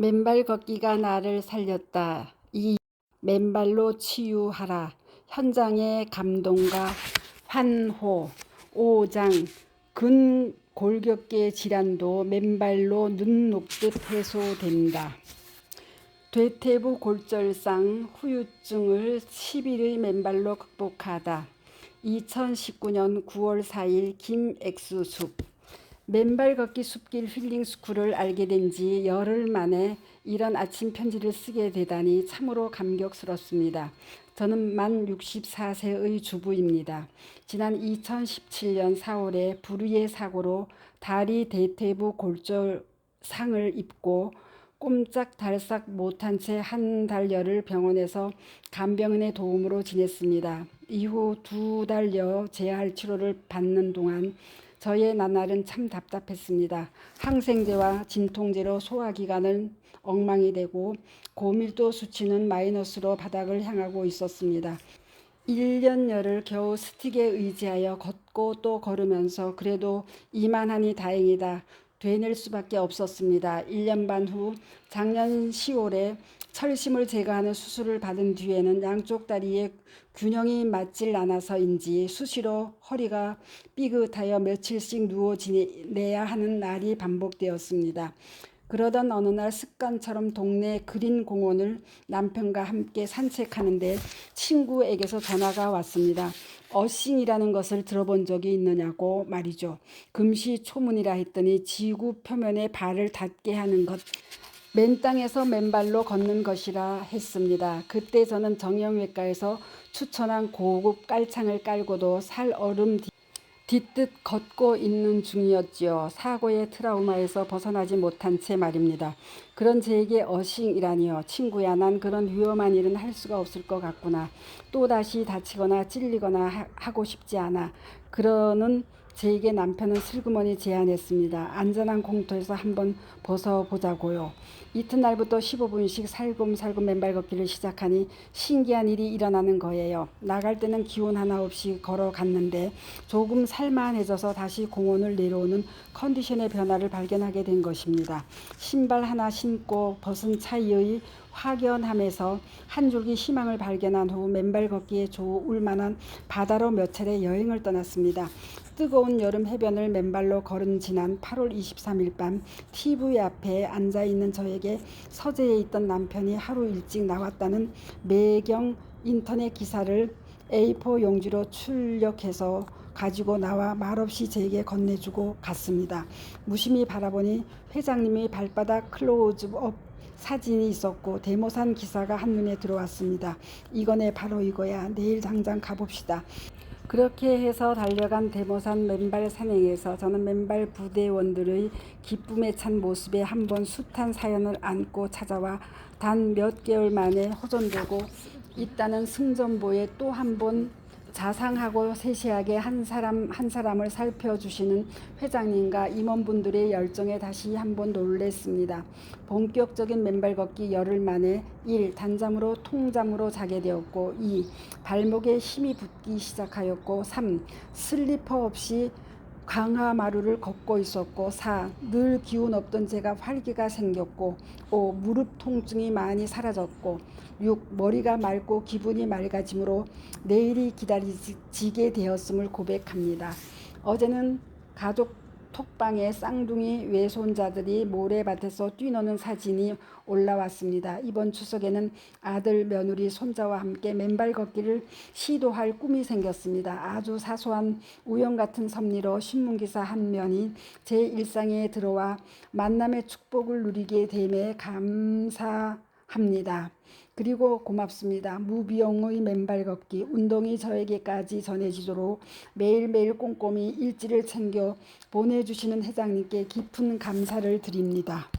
맨발 걷기가 나를 살렸다. 이 맨발로 치유하라. 현장의 감동과 환호. 5장 근골격계 질환도 맨발로 눈 녹듯 해소된다. 대퇴부 골절상 후유증을 10일의 맨발로 극복하다. 2019년 9월 4일 김액수숙. 맨발 걷기 숲길 힐링 스쿨을 알게 된 지 열흘 만에 이런 아침 편지를 쓰게 되다니 참으로 감격스럽습니다. 저는 만 64세의 주부입니다. 지난 2017년 4월에 불의의 사고로 다리 대퇴부 골절상을 입고 꼼짝달싹 못한 채 한 달여를 병원에서 간병인의 도움으로 지냈습니다. 이후 2달여 재활 치료를 받는 동안 저의 나날은 참 답답했습니다. 항생제와 진통제로 소화기관은 엉망이 되고 고밀도 수치는 마이너스로 바닥을 향하고 있었습니다. 1년여를 겨우 스틱에 의지하여 걷고 또 걸으면서 그래도 이만하니 다행이다 되낼 수밖에 없었습니다. 1년 반 후 작년 10월에 철심을 제거하는 수술을 받은 뒤에는 양쪽 다리에 균형이 맞질 않아서인지 수시로 허리가 삐긋하여 며칠씩 누워 지내야 하는 날이 반복되었습니다. 그러던 어느 날 습관처럼 동네 그린 공원을 남편과 함께 산책하는데 친구에게서 전화가 왔습니다. 어싱이라는 것을 들어본 적이 있느냐고 말이죠. 금시초문이라 했더니 지구 표면에 발을 닿게 하는 것, 맨 땅에서 맨발로 걷는 것이라 했습니다. 그때 저는 정형외과에서 추천한 고급 깔창을 깔고도 살얼음 뒤뜻 걷고 있는 중이었지요. 사고의 트라우마에서 벗어나지 못한 채 말입니다. 그런 제게 어싱이라니요. 친구야, 난 그런 위험한 일은 할 수가 없을 것 같구나. 또다시 다치거나 찔리거나 하고 싶지 않아. 그러는 제게 남편은 슬그머니 제안했습니다. 안전한 공터에서 한번 벗어보자고요. 이튿날부터 15분씩 살금살금 맨발 걷기를 시작하니 신기한 일이 일어나는 거예요. 나갈 때는 기운 하나 없이 걸어갔는데 조금 살만해져서 다시 공원을 내려오는 컨디션의 변화를 발견하게 된 것입니다. 신발 하나 신고 벗은 차이의 확연함에서 한 줄기 희망을 발견한 후 맨발 걷기에 좋을 만한 바다로 몇 차례 여행을 떠났습니다. 뜨거운 여름 해변을 맨발로 걸은 지난 8월 23일 밤 TV 앞에 앉아있는 저에게 서재에 있던 남편이 하루 일찍 나왔다는 매경 인터넷 기사를 A4 용지로 출력해서 가지고 나와 말없이 제게 건네주고 갔습니다. 무심히 바라보니 회장님의 발바닥 클로즈업 사진이 있었고 데모산 기사가 한눈에 들어왔습니다. 이거네, 바로 이거야. 내일 당장 가봅시다. 그렇게 해서 달려간 대모산 맨발 산행에서 저는 맨발 부대원들의 기쁨에 찬 모습에 한번 숱한 사연을 안고 찾아와 단 몇 개월 만에 호전되고 있다는 승전보에 또 한 번 자상하고 세세하게 한 사람 한 사람을 살펴주시는 회장님과 임원분들의 열정에 다시 한번 놀랬습니다. 본격적인 맨발 걷기 열흘 만에 1. 단잠으로 통잠으로 자게 되었고 2. 발목에 힘이 붙기 시작하였고 3. 슬리퍼 없이 강화마루를 걷고 있었고 4. 늘 기운 없던 제가 활기가 생겼고 5. 무릎 통증이 많이 사라졌고 6. 머리가 맑고 기분이 맑아지므로 내일이 기다리게 되었음을 고백합니다. 어제는 가족 톡방에 쌍둥이 외손자들이 모래밭에서 뛰노는 사진이 올라왔습니다. 이번 추석에는 아들, 며느리, 손자와 함께 맨발 걷기를 시도할 꿈이 생겼습니다. 아주 사소한 우연 같은 섭리로 신문기사 한 면이 제 일상에 들어와 만남의 축복을 누리게 됨에 감사합니다. 그리고 고맙습니다. 무비용의 맨발 걷기 운동이 저에게까지 전해지도록 매일매일 꼼꼼히 일지를 챙겨 보내주시는 회장님께 깊은 감사를 드립니다.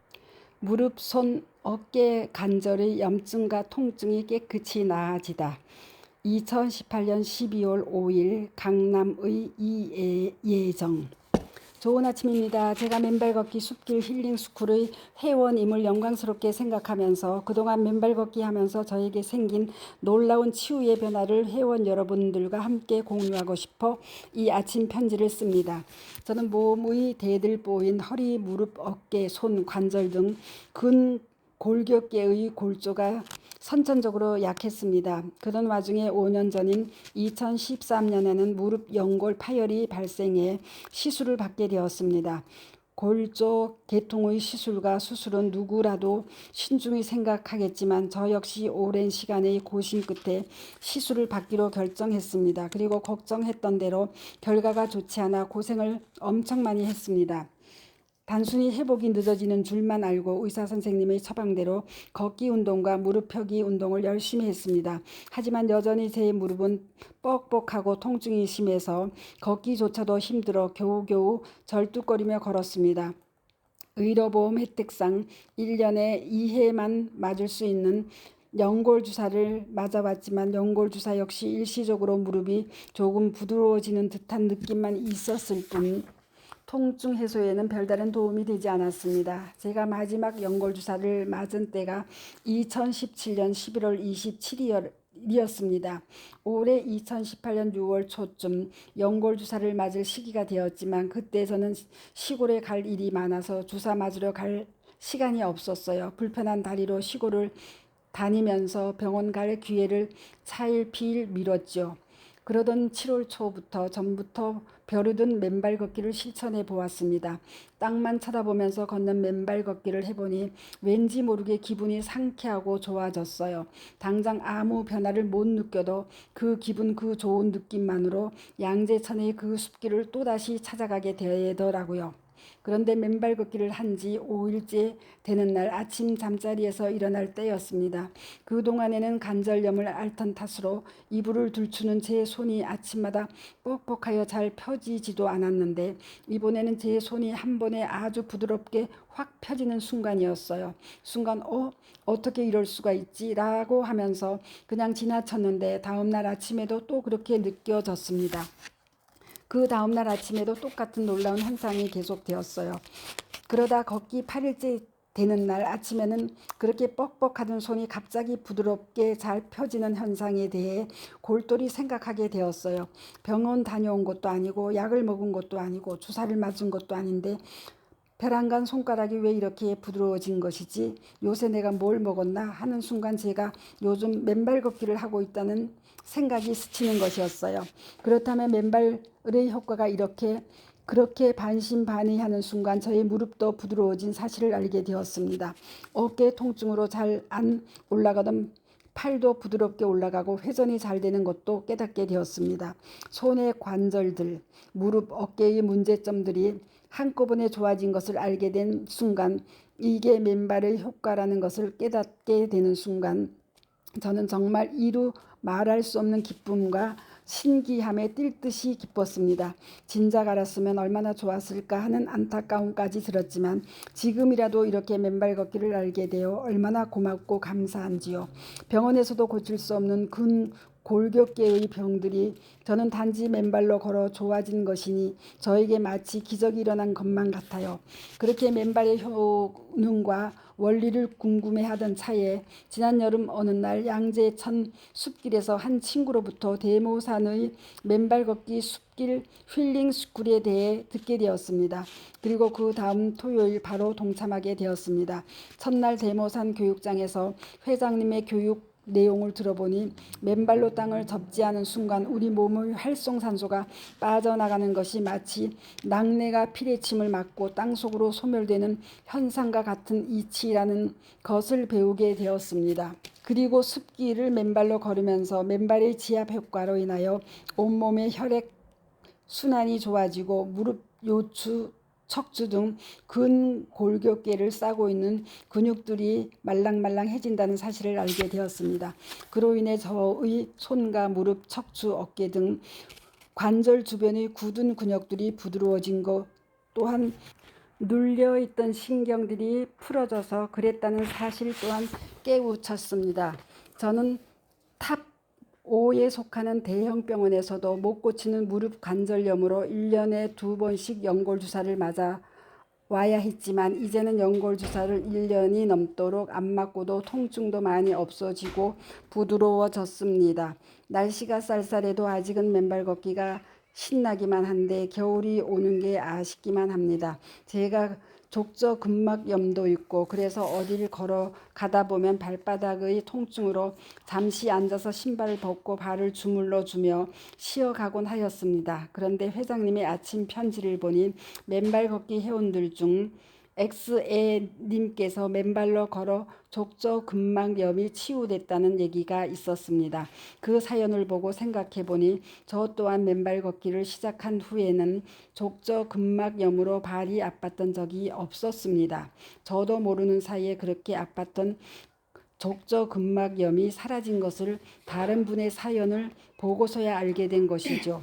무릎, 손, 어깨 관절의 염증과 통증이 깨끗이 나아지다. 2018년 12월 5일 강남의 이예정. 좋은 아침입니다. 제가 맨발 걷기 숲길 힐링 스쿨의 회원임을 영광스럽게 생각하면서 그동안 맨발 걷기 하면서 저에게 생긴 놀라운 치유의 변화를 회원 여러분들과 함께 공유하고 싶어 이 아침 편지를 씁니다. 저는 몸의 대들보인 허리, 무릎, 어깨, 손, 관절 등 골격계의 골조가 선천적으로 약했습니다. 그런 와중에 5년 전인 2013년에는 무릎 연골 파열이 발생해 시술을 받게 되었습니다. 골조 개통의 시술과 수술은 누구라도 신중히 생각하겠지만 저 역시 오랜 시간의 고심 끝에 시술을 받기로 결정했습니다. 그리고 걱정했던 대로 결과가 좋지 않아 고생을 엄청 많이 했습니다. 단순히 회복이 늦어지는 줄만 알고 의사 선생님의 처방대로 걷기 운동과 무릎 펴기 운동을 열심히 했습니다. 하지만 여전히 제 무릎은 뻑뻑하고 통증이 심해서 걷기조차도 힘들어 겨우겨우 절뚝거리며 걸었습니다. 의료보험 혜택상 1년에 2회만 맞을 수 있는 연골주사를 맞아봤지만 연골주사 역시 일시적으로 무릎이 조금 부드러워지는 듯한 느낌만 있었을 뿐 통증 해소에는 별다른 도움이 되지 않았습니다. 제가 마지막 연골주사를 맞은 때가 2017년 11월 27일이었습니다. 올해 2018년 6월 초쯤 연골주사를 맞을 시기가 되었지만 그때 저는 시골에 갈 일이 많아서 주사 맞으러 갈 시간이 없었어요. 불편한 다리로 시골을 다니면서 병원 갈 기회를 차일피일 미뤘죠. 그러던 7월 초부터 전부터 벼르든 맨발 걷기를 실천해 보았습니다. 땅만 쳐다보면서 걷는 맨발 걷기를 해보니 왠지 모르게 기분이 상쾌하고 좋아졌어요. 당장 아무 변화를 못 느껴도 그 기분, 그 좋은 느낌만으로 양재천의 그 숲길을 또다시 찾아가게 되더라고요. 그런데 맨발 걷기를 한 지 5일째 되는 날 아침 잠자리에서 일어날 때였습니다. 그동안에는 관절염을 앓던 탓으로 이불을 들추는 제 손이 아침마다 뻑뻑하여 잘 펴지지도 않았는데 이번에는 제 손이 한 번에 아주 부드럽게 확 펴지는 순간이었어요. 순간 어떻게 이럴 수가 있지? 라고 하면서 그냥 지나쳤는데 다음날 아침에도 또 그렇게 느껴졌습니다. 그 다음날 아침에도 똑같은 놀라운 현상이 계속되었어요. 그러다 걷기 8일째 되는 날 아침에는 그렇게 뻑뻑하던 손이 갑자기 부드럽게 잘 펴지는 현상에 대해 골똘히 생각하게 되었어요. 병원 다녀온 것도 아니고 약을 먹은 것도 아니고 주사를 맞은 것도 아닌데 벼랑간 손가락이 왜 이렇게 부드러워진 것이지? 요새 내가 뭘 먹었나? 하는 순간 제가 요즘 맨발 걷기를 하고 있다는 생각이 스치는 것이었어요. 그렇다면 맨발의 효과가 그렇게 반신반의하는 순간 저의 무릎도 부드러워진 사실을 알게 되었습니다. 어깨 통증으로 잘 안 올라가던 팔도 부드럽게 올라가고 회전이 잘 되는 것도 깨닫게 되었습니다. 손의 관절들, 무릎, 어깨의 문제점들이 한꺼번에 좋아진 것을 알게 된 순간, 이게 맨발의 효과라는 것을 깨닫게 되는 순간 저는 정말 이루 말할 수 없는 기쁨과 신기함에 뛸 듯이 기뻤습니다. 진작 알았으면 얼마나 좋았을까 하는 안타까움까지 들었지만 지금이라도 이렇게 맨발 걷기를 알게 되어 얼마나 고맙고 감사한지요. 병원에서도 고칠 수 없는 골격계의 병들이 저는 단지 맨발로 걸어 좋아진 것이니 저에게 마치 기적이 일어난 것만 같아요. 그렇게 맨발의 효능과 원리를 궁금해하던 차에 지난 여름 어느 날 양재천 숲길에서 한 친구로부터 대모산의 맨발 걷기 숲길 힐링 스쿨에 대해 듣게 되었습니다. 그리고 그 다음 토요일 바로 동참하게 되었습니다. 첫날 대모산 교육장에서 회장님의 교육 내용을 들어보니 맨발로 땅을 접지 않은 순간 우리 몸의 활성산소가 빠져나가는 것이 마치 낙뢰가 피뢰침을 맞고 땅속으로 소멸되는 현상과 같은 이치라는 것을 배우게 되었습니다. 그리고 숲길을 맨발로 걸으면서 맨발의 지압 효과로 인하여 온몸의 혈액 순환이 좋아지고 무릎, 요추, 척추 등 근골격계를 싸고 있는 근육들이 말랑말랑해진다는 사실을 알게 되었습니다. 그로 인해 저의 손과 무릎, 척추, 어깨 등 관절 주변의 굳은 근육들이 부드러워진 것 또한 눌려있던 신경들이 풀어져서 그랬다는 사실 또한 깨우쳤습니다. 저는 탑 5에 속하는 대형 병원에서도 못 고치는 무릎 관절염으로 1년에 2번씩 연골주사를 맞아 와야 했지만 이제는 연골주사를 1년이 넘도록 안 맞고도 통증도 많이 없어지고 부드러워졌습니다. 날씨가 쌀쌀해도 아직은 맨발 걷기가 신나기만 한데 겨울이 오는 게 아쉽기만 합니다. 제가 족저근막염도 있고 그래서 어디를 걸어가다 보면 발바닥의 통증으로 잠시 앉아서 신발을 벗고 발을 주물러 주며 쉬어가곤 하였습니다. 그런데 회장님의 아침 편지를 보니 맨발 걷기 회원들 중 XA님께서 맨발로 걸어 족저근막염이 치유됐다는 얘기가 있었습니다. 그 사연을 보고 생각해보니 저 또한 맨발 걷기를 시작한 후에는 족저근막염으로 발이 아팠던 적이 없었습니다. 저도 모르는 사이에 그렇게 아팠던 족저근막염이 사라진 것을 다른 분의 사연을 보고서야 알게 된 것이죠.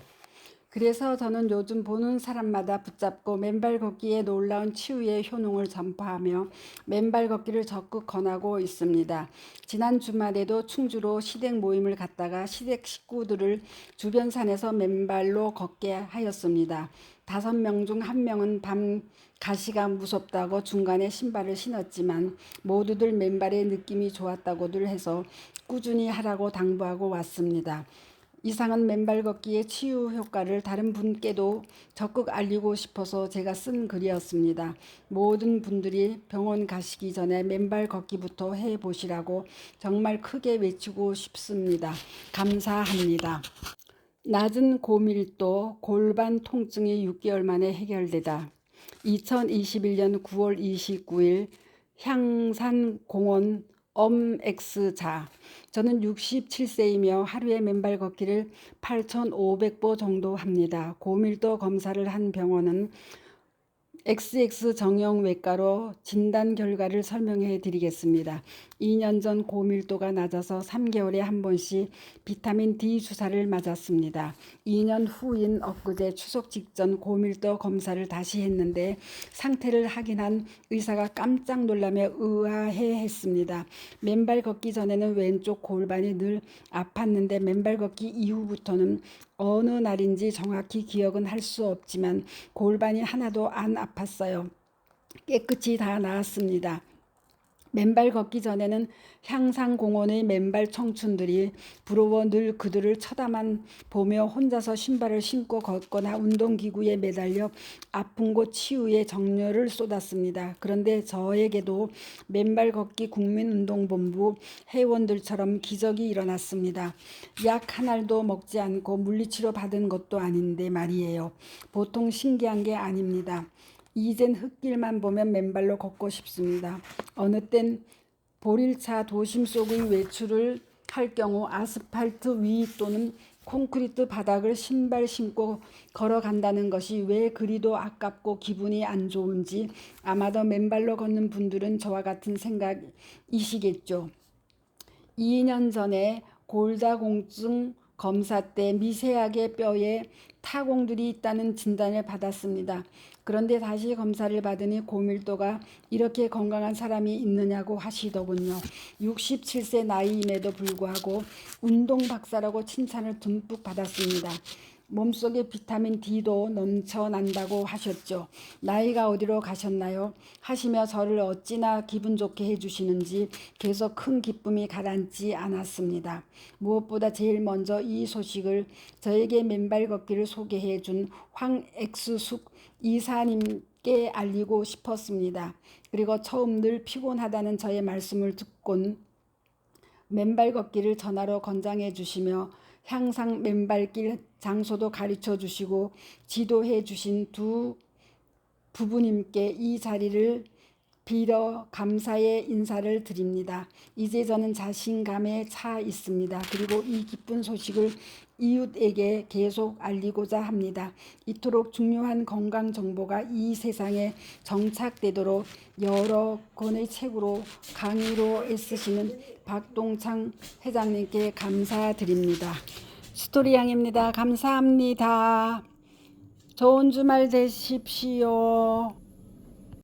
그래서 저는 요즘 보는 사람마다 붙잡고 맨발 걷기의 놀라운 치유의 효능을 전파하며 맨발 걷기를 적극 권하고 있습니다. 지난 주말에도 충주로 시댁 모임을 갔다가 시댁 식구들을 주변 산에서 맨발로 걷게 하였습니다. 5명 중 1명은 밤 가시가 무섭다고 중간에 신발을 신었지만 모두들 맨발의 느낌이 좋았다고들 해서 꾸준히 하라고 당부하고 왔습니다. 이상은 맨발 걷기의 치유 효과를 다른 분께도 적극 알리고 싶어서 제가 쓴 글이었습니다. 모든 분들이 병원 가시기 전에 맨발 걷기부터 해보시라고 정말 크게 외치고 싶습니다. 감사합니다. 낮은 고밀도 골반 통증이 6개월 만에 해결되다. 2021년 9월 29일 향산공원 엄X자. 저는 67세이며 하루에 맨발 걷기를 8,500보 정도 합니다. 고밀도 검사를 한 병원은 XX 정형외과로 진단 결과를 설명해 드리겠습니다. 2년 전 고밀도가 낮아서 3개월에 한 번씩 비타민 D 주사를 맞았습니다. 2년 후인 엊그제 추석 직전 고밀도 검사를 다시 했는데 상태를 확인한 의사가 깜짝 놀라며 의아해 했습니다. 맨발 걷기 전에는 왼쪽 골반이 늘 아팠는데 맨발 걷기 이후부터는 어느 날인지 정확히 기억은 할 수 없지만 골반이 하나도 안 아팠어요. 깨끗이 다 나았습니다. 맨발 걷기 전에는 향상공원의 맨발 청춘들이 부러워 늘 그들을 쳐다만 보며 혼자서 신발을 신고 걷거나 운동기구에 매달려 아픈 곳 치유에 정열을 쏟았습니다. 그런데 저에게도 맨발 걷기 국민운동본부 회원들처럼 기적이 일어났습니다. 약 한 알도 먹지 않고 물리치료 받은 것도 아닌데 말이에요. 보통 신기한 게 아닙니다. 이젠 흙길만 보면 맨발로 걷고 싶습니다. 어느 땐 보릴차 도심 속의 외출을 할 경우 아스팔트 위 또는 콘크리트 바닥을 신발 신고 걸어간다는 것이 왜 그리도 아깝고 기분이 안 좋은지 아마도 맨발로 걷는 분들은 저와 같은 생각이시겠죠. 2년 전에 골다공증 검사 때 미세하게 뼈에 타공들이 있다는 진단을 받았습니다. 그런데 다시 검사를 받으니 고밀도가 이렇게 건강한 사람이 있느냐고 하시더군요. 67세 나이임에도 불구하고 운동 박사라고 칭찬을 듬뿍 받았습니다. 몸속에 비타민 D도 넘쳐난다고 하셨죠. 나이가 어디로 가셨나요? 하시며 저를 어찌나 기분 좋게 해주시는지 계속 큰 기쁨이 가라앉지 않았습니다. 무엇보다 제일 먼저 이 소식을 저에게 맨발 걷기를 소개해 준 황엑수숙 이사님께 알리고 싶었습니다. 그리고 처음 늘 피곤하다는 저의 말씀을 듣곤 맨발 걷기를 전화로 권장해 주시며 향상 맨발길 장소도 가르쳐 주시고 지도해 주신 두 부부님께 이 자리를 빌어 감사의 인사를 드립니다. 이제 저는 자신감에 차 있습니다. 그리고 이 기쁜 소식을 이웃에게 계속 알리고자 합니다. 이토록 중요한 건강 정보가 이 세상에 정착되도록 여러 권의 책으로 강의로 애쓰시는 박동창 회장님께 감사드립니다. 스토리양입니다. 감사합니다. 좋은 주말 되십시오.